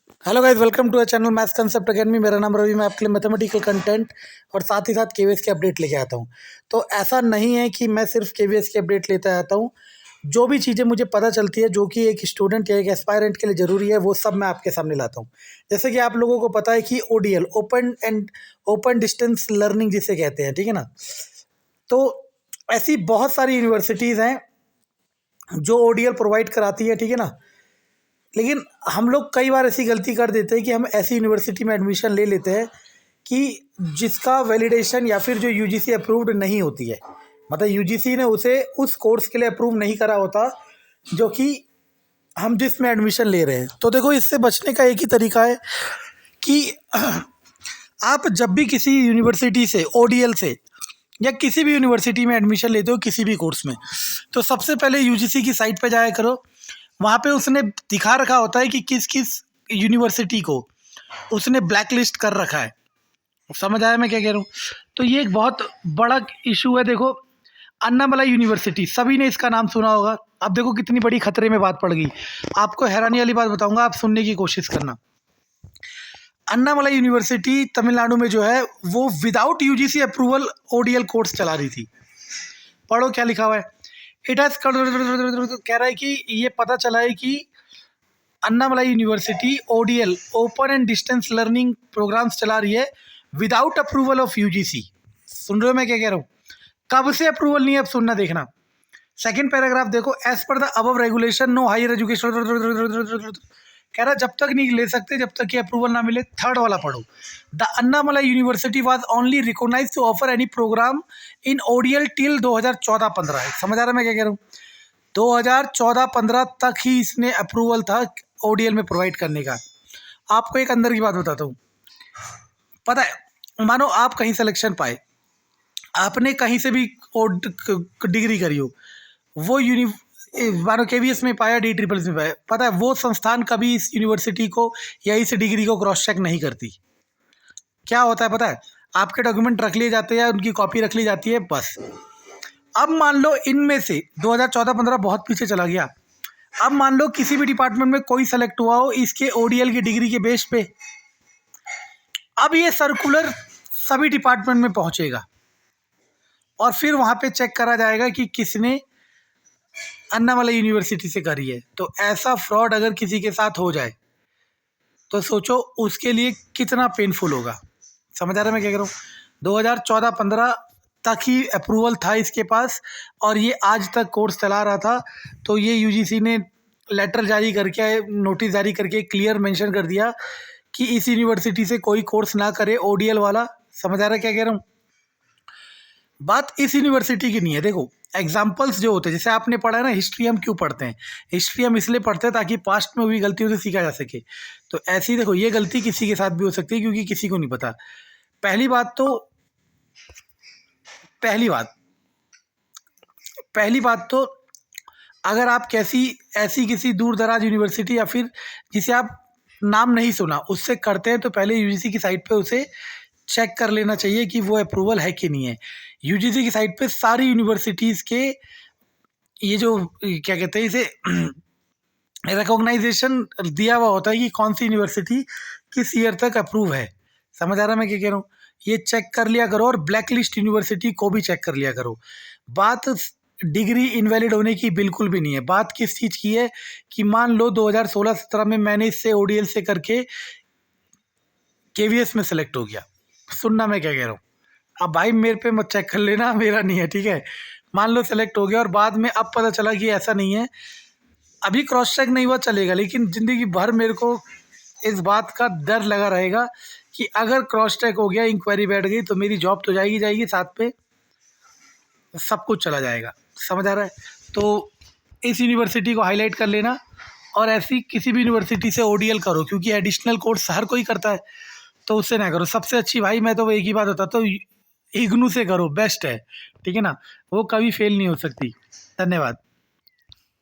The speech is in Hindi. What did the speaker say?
Hello guys, welcome to a channel maths concept academy. मेरा नाम रवि। मैं आपके लिए मैथमेटिकल कंटेंट और साथ ही साथ केवीएस के अपडेट लेके आता हूँ। तो ऐसा नहीं है कि मैं सिर्फ केवीएस के अपडेट लेते आता हूँ। जो भी चीज़ें मुझे पता चलती है, जो कि एक स्टूडेंट या एक एस्पायरेंट के लिए ज़रूरी है, वो सब मैं आपके सामने लाता हूँ। जैसे कि आप लोगों को पता है कि ओडीएल, ओपन डिस्टेंस लर्निंग जिसे कहते हैं, ठीक है ना। तो ऐसी बहुत सारी यूनिवर्सिटीज़ हैं जो ओडीएल प्रोवाइड कराती है, ठीक है ना। लेकिन हम लोग कई बार ऐसी गलती कर देते हैं कि हम ऐसी यूनिवर्सिटी में एडमिशन ले लेते हैं कि जिसका वैलिडेशन या फिर जो यूजीसी अप्रूव्ड नहीं होती है। मतलब यूजीसी ने उसे उस कोर्स के लिए अप्रूव नहीं करा होता जो कि हम जिसमें एडमिशन ले रहे हैं। तो देखो, इससे बचने का एक ही तरीका है कि आप जब भी किसी यूनिवर्सिटी से, ओडीएल से या किसी भी यूनिवर्सिटी में एडमिशन लेते हो किसी भी कोर्स में, तो सबसे पहले यूजीसी की साइट पे जाया करो। वहाँ पे उसने दिखा रखा होता है कि किस किस यूनिवर्सिटी को उसने ब्लैक लिस्ट कर रखा है। समझ आया मैं क्या कह रहा हूँ? तो ये एक बहुत बड़ा इशू है। देखो, अन्नामलाई यूनिवर्सिटी, सभी ने इसका नाम सुना होगा। अब देखो कितनी बड़ी खतरे में बात पड़ गई। आपको हैरानी वाली बात बताऊंगा, आप सुनने की कोशिश करना। अन्नामलाई यूनिवर्सिटी तमिलनाडु में जो है, वो without UGC approval ODL course चला रही थी। पढ़ो क्या लिखा हुआ है। इट हैज कह रहा है कि ये पता चला है कि Annamalai university ODL, open and distance learning programs चला रही है विदाउट अप्रूवल ऑफ यूजीसी। सुन रहे हो मैं क्या कह रहा हूँ? कब से अप्रूवल नहीं है, अब सुनना देखना। सेकंड पैराग्राफ देखो, as per the above regulation no higher education. कह रहा जब तक नहीं ले सकते जब तक कि अप्रूवल ना मिले। थर्ड वाला पढ़ो, the Annamalai university was only recognise to offer any program in ODL till 2014-15। समझ आ रहा है मैं क्या कह रहा हूँ? 2014-15 तक ही इसने अप्रूवल था ओडीएल में प्रोवाइड करने का। आपको एक अंदर की बात बताता हूँ। पता है, मानो आप कहीं सिलेक्शन पाए, आपने कहीं से भी डिग्री करी हो, वो मानो केवीएस में पाया, डी ट्रिपल में पाया, पता है वो संस्थान कभी इस यूनिवर्सिटी को या इस डिग्री को क्रॉस चेक नहीं करती। क्या होता है पता है? आपके डॉक्यूमेंट रख लिए जाते हैं, उनकी कॉपी रख ली जाती है, बस। अब मान लो इनमें से 2014-15 बहुत पीछे चला गया। अब मान लो किसी भी डिपार्टमेंट में कोई सेलेक्ट हुआ हो इसके ओडीएल की डिग्री के बेस पे। अब ये सर्कुलर सभी डिपार्टमेंट में पहुंचेगा और फिर वहां पे चेक करा जाएगा कि किसने अन्नामलाई यूनिवर्सिटी से करी है। तो ऐसा फ्रॉड अगर किसी के साथ हो जाए तो सोचो उसके लिए कितना पेनफुल होगा। समझ आ रहा है मैं क्या कह रहा हूँ? 2014-15 तक ही अप्रूवल था इसके पास और ये आज तक कोर्स चला रहा था। तो ये यूजीसी ने लेटर जारी करके, नोटिस जारी करके क्लियर मेंशन कर दिया कि इस यूनिवर्सिटी से कोई कोर्स ना करे ओडीएल वाला। समझ आ रहा है क्या कह रहा हूँ? बात इस यूनिवर्सिटी की नहीं है। देखो, एग्जाम्पल्स जो होते हैं, जैसे आपने पढ़ा है ना, हिस्ट्री हम क्यों पढ़ते हैं? हिस्ट्री हम इसलिए पढ़ते हैं ताकि पास्ट में हुई गलतियों से सीखा जा सके। तो ऐसी ही देखो, ये गलती किसी के साथ भी हो सकती है क्योंकि किसी को नहीं पता। पहली बात तो पहली बात पहली बात तो अगर आप ऐसी किसी दूर दराज यूनिवर्सिटी या फिर जिसे आप नाम नहीं सुना उससे करते हैं, तो पहले यूजीसी की साइट पे उसे चेक कर लेना चाहिए कि वो अप्रूवल है कि नहीं है। यूजीसी की साइट पे सारी यूनिवर्सिटीज़ के ये जो क्या कहते हैं इसे रिकॉग्नाइजेशन दिया हुआ होता है कि कौन सी यूनिवर्सिटी किस ईयर तक अप्रूव है। समझ आ रहा है मैं क्या कह रहा हूँ? ये चेक कर लिया करो और ब्लैक लिस्ट यूनिवर्सिटी को भी चेक कर लिया करो। बात डिग्री इनवैलिड होने की बिल्कुल भी नहीं है। बात किस चीज़ की है कि मान लो 2016-17 में मैंने इससे ओडीएल से करके केवीएस में सेलेक्ट हो गया। सुनना मैं क्या कह रहा हूँ। अब भाई मेरे पे मत चेक कर लेना, मेरा नहीं है, ठीक है। मान लो सेलेक्ट हो गया और बाद में अब पता चला कि ऐसा नहीं है। अभी क्रॉस चेक नहीं हुआ चलेगा, लेकिन ज़िंदगी भर मेरे को इस बात का डर लगा रहेगा कि अगर क्रॉस चेक हो गया, इंक्वायरी बैठ गई, तो मेरी जॉब तो जाएगी जाएगी, साथ पे सब कुछ चला जाएगा। समझ आ रहा है? तो इस यूनिवर्सिटी को हाईलाइट कर लेना और ऐसी किसी भी यूनिवर्सिटी से ओडीएल करो, क्योंकि एडिशनल कोर्स हर कोई करता है, तो उससे ना करो। सबसे अच्छी भाई मैं तो एक ही बात बताता हूँ, इग्नू से करो, बेस्ट है, ठीक है ना। वो कभी फेल नहीं हो सकती। धन्यवाद।